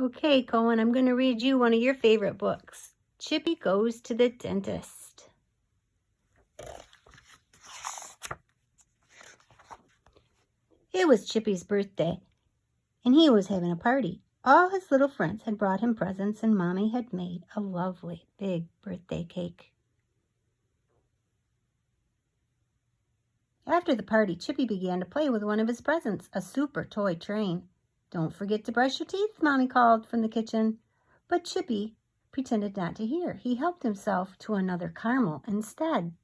Okay, Cohen, I'm going to read you one of your favorite books. Chippy Goes to the Dentist. It was Chippy's birthday, and he was having a party. All his little friends had brought him presents, and Mommy had made a lovely big birthday cake. After the party, Chippy began to play with one of his presents, a super toy train. "Don't forget to brush your teeth," Mommy called from the kitchen. But Chippy pretended not to hear. He helped himself to another caramel instead.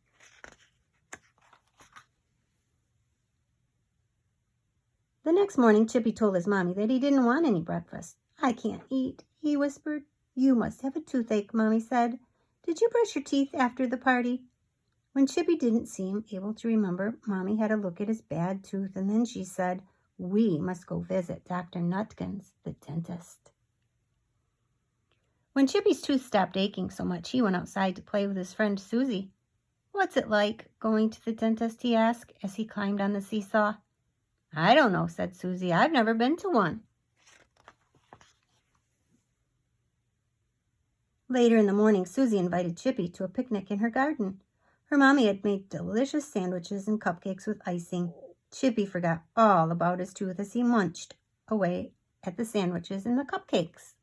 The next morning, Chippy told his mommy that he didn't want any breakfast. "I can't eat," he whispered. "You must have a toothache," Mommy said. "Did you brush your teeth after the party?" When Chippy didn't seem able to remember, Mommy had a look at his bad tooth, and then she said, "We must go visit Dr. Nutkins, the dentist." When Chippy's tooth stopped aching so much, he went outside to play with his friend Susie. "What's it like going to the dentist?" he asked as he climbed on the seesaw. "I don't know," said Susie. "I've never been to one." Later in the morning, Susie invited Chippy to a picnic in her garden. Her mommy had made delicious sandwiches and cupcakes with icing. Chippy forgot all about his tooth as he munched away at the sandwiches and the cupcakes.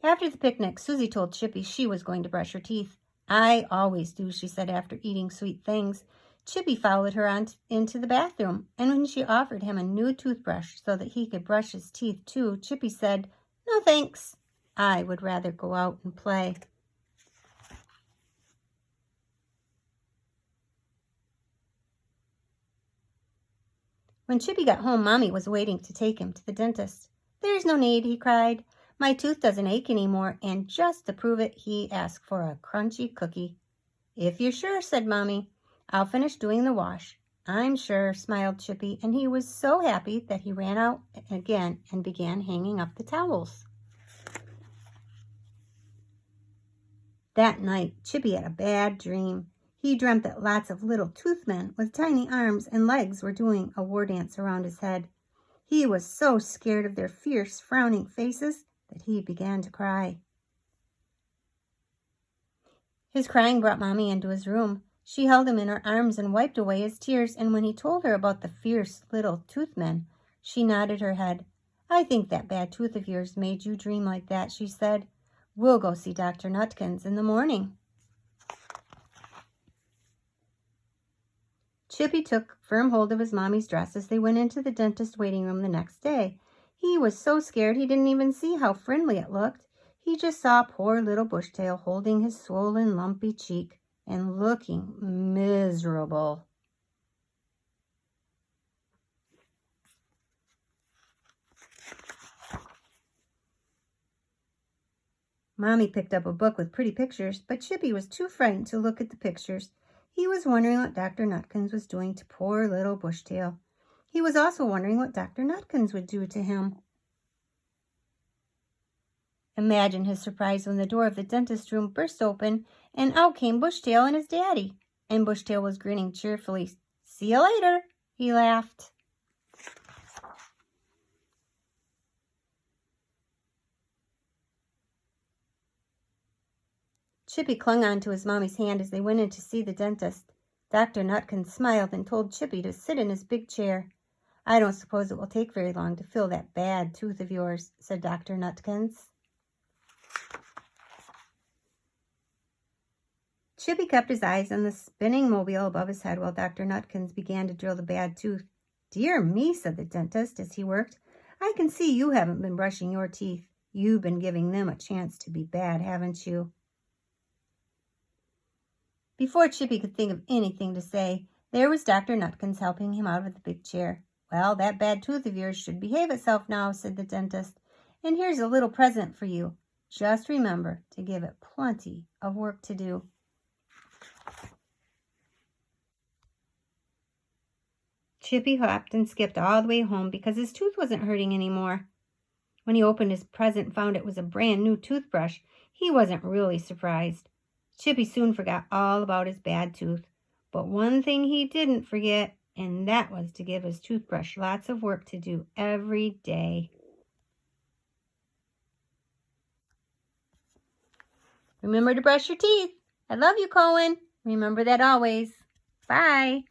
After the picnic, Susie told Chippy she was going to brush her teeth. "I always do," she said after eating sweet things. Chippy followed her on into the bathroom, and when she offered him a new toothbrush so that he could brush his teeth too, Chippy said, "No thanks. I would rather go out and play." When Chippy got home, Mommy was waiting to take him to the dentist. "There's no need," he cried. "My tooth doesn't ache anymore," and just to prove it, he asked for a crunchy cookie. "If you're sure," said Mommy. "I'll finish doing the wash." "I'm sure," smiled Chippy, and he was so happy that he ran out again and began hanging up the towels. That night, Chippy had a bad dream. He dreamt that lots of little toothmen with tiny arms and legs were doing a war dance around his head. He was so scared of their fierce, frowning faces that he began to cry. His crying brought Mommy into his room. She held him in her arms and wiped away his tears, and when he told her about the fierce little toothmen, she nodded her head. "I think that bad tooth of yours made you dream like that," she said. "We'll go see Dr. Nutkins in the morning." Chippy took firm hold of his mommy's dress as they went into the dentist's waiting room the next day. He was so scared he didn't even see how friendly it looked. He just saw poor little Bushtail holding his swollen, lumpy cheek and looking miserable. Mommy picked up a book with pretty pictures, but Chippy was too frightened to look at the pictures. He was wondering what Dr. Nutkins was doing to poor little Bushtail. He was also wondering what Dr. Nutkins would do to him. Imagine his surprise when the door of the dentist's room burst open, and out came Bushtail and his daddy. And Bushtail was grinning cheerfully. "See you later," he laughed. Chippy clung on to his mommy's hand as they went in to see the dentist. Dr. Nutkins smiled and told Chippy to sit in his big chair. "I don't suppose it will take very long to fill that bad tooth of yours," said Dr. Nutkins. Chippy kept his eyes on the spinning mobile above his head while Dr. Nutkins began to drill the bad tooth. "Dear me," said the dentist as he worked. "I can see you haven't been brushing your teeth. You've been giving them a chance to be bad, haven't you?" Before Chippy could think of anything to say, there was Dr. Nutkins helping him out of the big chair. "Well, that bad tooth of yours should behave itself now," said the dentist. "And here's a little present for you. Just remember to give it plenty of work to do." Chippy hopped and skipped all the way home because his tooth wasn't hurting anymore. When he opened his present and found it was a brand new toothbrush, he wasn't really surprised. Chippy soon forgot all about his bad tooth. But one thing he didn't forget, and that was to give his toothbrush lots of work to do every day. Remember to brush your teeth. I love you, Cohen. Remember that always. Bye.